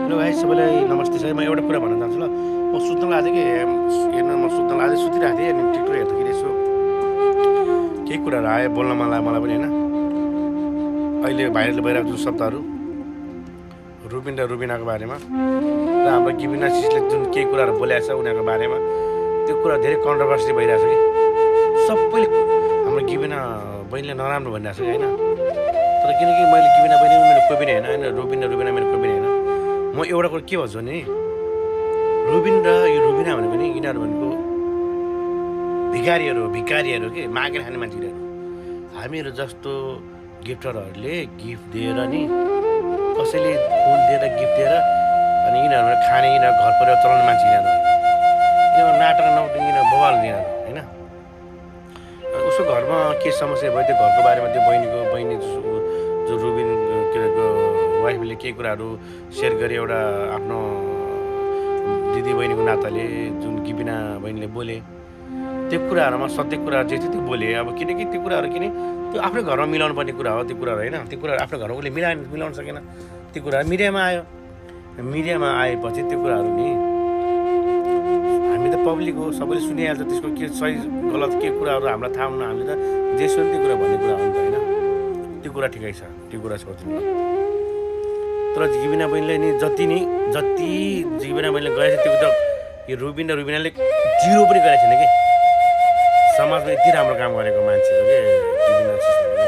Hello भाइ सबैलाई नमस्ते छ। म एउटा कुरा भन्न चाहन्छु ल। म सुत्न लागेको थिएँ कि हेर्न म सुत्न लागेँ सुतिरहेको थिएँ अनि टिकटक हेर्दाखेरि यसो केही कुराहरू आयो बोल्न मन लाग्यो मलाई पनि होइन। अहिले भाइरल भइरहेको जुन शब्दहरू रुबिन र रुबिनाको बारेमा र हाम्रो गिबिना सिसले जुन केही कुराहरू बोलेको छ उनीहरूको बारेमा त्यो कुरा धेरै कन्ट्रोभर्सी भइरहेको छ कि सबैले हाम्रो गिबिना बहिनीले नराम्रो भनिरहेको छ कि होइन। तर किनकि मैले गिबिना बहिनी मेरो कोही पनि होइन रुबिन र रुबिना मेरो कोही पनि होइन। म एउटा कुरा के भन्छु भने रुबिन र यो रुबिना भनेको नि यिनीहरू भनेको भिकारीहरू के मागेर खाने मान्छेहरू। हामीहरू जस्तो गिफ्टरहरूले गिफ्ट दिएर नि कसैले फुल दिएर गिफ्ट दिएर अनि यिनीहरू खाने यिनीहरू घर परिवार चलाउने मान्छे यिनीहरू नाटक नौटङ्गी यिनीहरू बवाल यिनीहरू होइन। उसको घरमा के समस्या भयो त्यो घरको बारेमा त्यो बहिनी जो रुबिन के अरे वाइफले केही कुराहरू सेयर गरे एउटा आफ्नो दिदी बहिनीको नाताले जुन गिबिना बहिनीले बोले त्यो कुराहरूमा सत्य कुरा जे थियो त्यो बोले। अब किनकि त्यो कुराहरू त्यो आफ्नै घरमा मिलाउनु पर्ने कुरा हो त्यो कुराहरू होइन। त्यो कुराहरू आफ्नो घरमा उसले मिलाउन सकेन। त्यो कुराहरू मिडियामा आयो। मिडियामा आएपछि त्यो कुराहरू नि हामी त पब्लिक हो सबैले सुनिहाल्छ। त्यसको के सही गलत के कुराहरू हामीलाई थाहा हुन्न। हामीले त जे सुन्यो त्यो कुरा भन्ने कुरा हो नि त होइन। त्यो कुरा ठिकै छ त्यो कुरा सोच्नु। तर गिबिना बहिनीले नि जति गिबिना बहिनीले गरेछ त्यो त यो रुबिन र रुबिनाले जिरो पनि गरेको छैन कि समाजमा यति राम्रो काम गरेको मान्छे हो कि गिबिना सिस्टरले।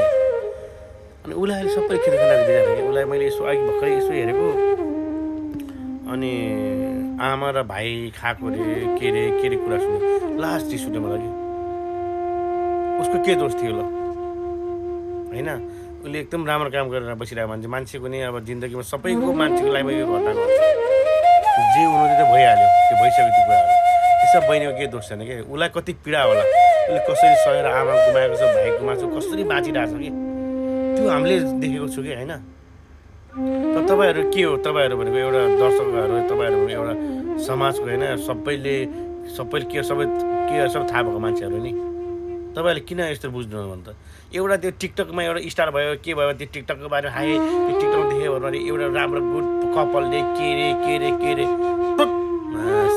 अनि उसलाई अहिले सबै खेलखाना दिइरहेको कि उसलाई मैले यसो अघि भर्खरै यसो हेरेको अनि आमा र भाइ खाएको अरे के अरे कुरा सुन्यो लास्ट चिज सुन्यो मलाई कि उसको के दोष थियो ल होइन। उसले एकदम राम्रो काम गरेर बसिरहेको मान्छेको नि अब जिन्दगीमा सबैको मान्छेको लाइफमा यो घटना घट्छ जे हुनु त्यो त भइहाल्यो त्यो भइसक्यो त्यो कुराहरू। यसो बहिनीको केही दोष छैन कि उसलाई कति पीडा होला उसले कसरी सहेर आमा गुमाएको छ भाइ गुमाएको छ कसरी बाँचिरहेको छ कि त्यो हामीले देखेको छु कि होइन। तर तपाईँहरू के हो तपाईँहरू भनेको एउटा दर्शकहरू तपाईँहरू भनेको एउटा समाजको होइन सबैले के सबै थाहा भएको मान्छेहरू नि तपाईँहरूले किन यस्तो बुझ्नु भने त एउटा त्यो टिकटकमा एउटा स्टार भयो के भयो त्यो टिकटकको बारेमा हाए त्यो टिकटकमा देख्यो भने एउटा राम्रो गुड कपालले के अरे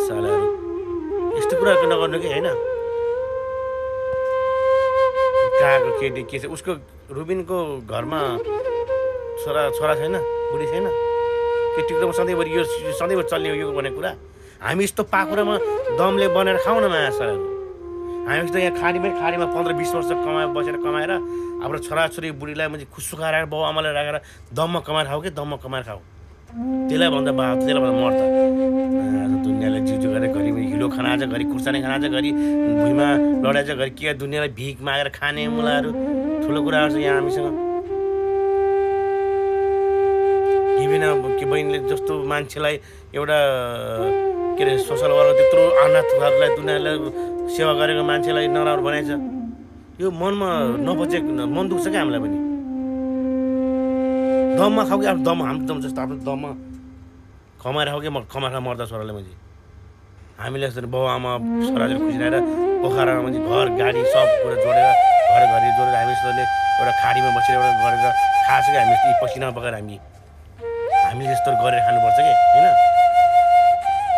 सालाहरू यस्तो कुराहरू नगर्नु कि होइन। कहाँको केटी के छ उसको रुबिनको घरमा छोरा छैन बुढी छैन के टिकटकमा सधैँभरि यो सधैँभरि चल्ने यो भनेको कुरा। हामी यस्तो पाखुरामा दमले बनाएर खाउँ न माया सालाहरू। हामी त यहाँ खाडीमा 15-20 वर्ष कमाएर आफ्नो छोराछोरी बुढीलाई म्हणजे खुसु खाएर बाउ आमालाई राखेर दममा कमाएर खाऊ कि दममा कमाएर खाऊ त्यसलाई भन्दा त्यसलाई भन्दा मर्छ। दुनियाँलाई जिउ गरेर घरि हिलो खाना आज घरि खुर्सानी खाना आज घरि भुइँमा लडाइछ घरि के दुनियाँलाई भिख मागेर खाने मुलाहरू ठुलो कुराहरू छ यहाँ हामीसँग। गिबिना के बहिनीले जस्तो मान्छेलाई एउटा के अरे सोसल वर्क त्यत्रो अनाथहरूलाई दुनियाँलाई सेवा गरेको मान्छेलाई नराम्रो बनाएछ यो मनमा नबचेको मन दुख्छ क्या हामीलाई पनि। दममा खाऊ कि आफ्नो दम हाम्रो दम जस्तो आफ्नो दममा कमाएर खाऊ कि कमाएर मर्दा छोराले मैले हामीले यस्तो बाउ आमा छोराछोरी खुसी रहेर पोखरामा म्हणजे घर गाडी सब कुरा जोडेर घरि जोडेर हामी यस्तोले एउटा खाडीमा बसेर एउटा गरेर खाएको कि हामी यस्तो पसिना बगाएर हामीले यस्तो गरेर खानुपर्छ कि होइन।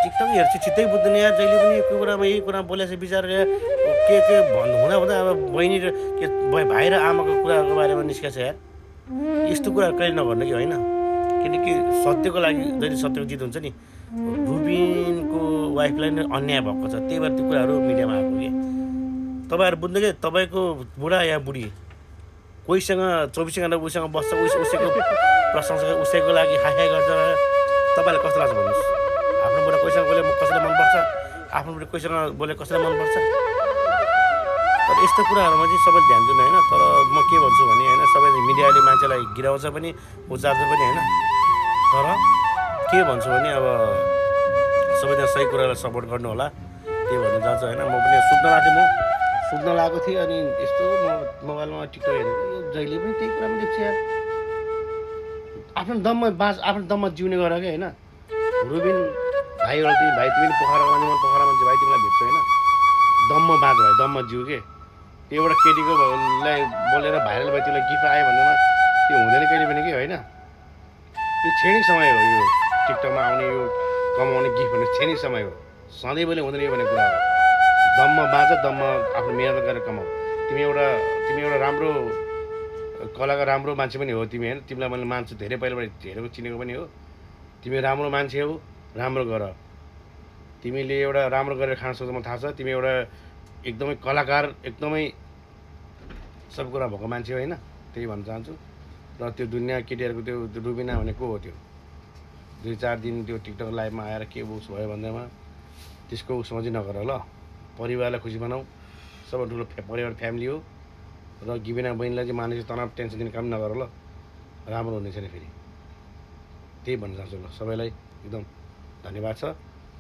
टिकटक हेर्छु चित्तै बुझ्दैन यार जहिले पनि कोही कुरामा यही कुरा बोलेको छ विचार के हुँदा अब बहिनी र के भाइ र आमाको कुराहरूको बारेमा निस्केछ यार। यस्तो कुरा कहिले नगर्नु कि होइन। किनकि सत्यको लागि जहिले सत्यको जित हुन्छ नि रुबिनको वाइफलाई नै अन्याय भएको छ त्यही भएर त्यो कुराहरू मिडियामा आएको कि तपाईँहरू बुझ्नु कि तपाईँको बुढा या बुढी कोहीसँग 24 घन्टा उसँग बस्छ उसैको प्रशंसा उसैको लागि हाई गर्छ तपाईँलाई कस्तो लाग्छ भन्नुहोस्। आफ्नो बुढा कोहीसँग बोले कसैलाई मनपर्छ आफ्नो बुढा कोहीसँग बोले कसैलाई मनपर्छ। तर यस्तो कुराहरूमा चाहिँ सबैले ध्यान दिनु होइन। तर म के भन्छु भने होइन सबैले मिडियाले मान्छेलाई गिराउँछ पनि उचार्छ पनि होइन। तर के भन्छु भने अब सबैजना सही कुरालाई सपोर्ट गर्नु होला त्यही भन्नु चाहन्छु होइन। म पनि सुत्न लागेको थिएँ अनि यस्तो मोबाइलमा टिकटक हेरेको जहिले पनि त्यही कुरामा देख्छु यार। आफ्नो दममा जिउने गर क्या होइन। रुबिन भाइ तिमीले पोखरामा भाइ तिमीलाई भेट्छु होइन दममा बाँच भाइ दममा जिउ के त्यो एउटा केटीको लाई बोलेर भाइरल भयो त्यसलाई गिफ्ट आयो भन्दैमा त्यो हुँदैन कहिले पनि कि होइन। यो क्षणिक समय हो। यो टिकटकमा आउने यो कमाउने गिफ्ट भन्ने क्षणिक समय हो। सधैँभरि हुँदैन यो भन्ने कुरा हो। दममा बाँच, दममा आफ्नो मेहनत गरेर कमाऊ। तिमी एउटा राम्रो कलाकार, राम्रो मान्छे पनि हो तिमी होइन। तिमीलाई मैले मान्छु, धेरै पहिलाबाट हेरेको चिनेको पनि हो। तिमी राम्रो मान्छे हो, राम्रो गर। तिमीले एउटा राम्रो गरेर खान सक्छौ, मलाई थाहा छ। तिमी एउटा एकदमै कलाकार, एकदमै सब कुरा भएको मान्छे हो होइन। त्यही भन्न चाहन्छु। र त्यो दुनियाँ केटीहरूको त्यो रुबिना भने को हो? त्यो 2-4 दिन त्यो टिकटक लाइभमा आएर के उस भयो भन्दैमा त्यसको उसमा चाहिँ नगर ल। परिवारलाई खुसी बनाऊ। सबभन्दा ठुलो परिवार फ्यामिली हो। र गिबिना बहिनीलाई चाहिँ मानसिक तनाव टेन्सन दिने काम नगर ल, राम्रो हुने छैन फेरि। त्यही भन्न चाहन्छु ल। सबैलाई एकदम धन्यवाद छ।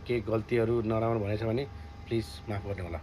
केही गल्तीहरू नराम्रो भनेछ भने प्लिज माफ गर्नु होला।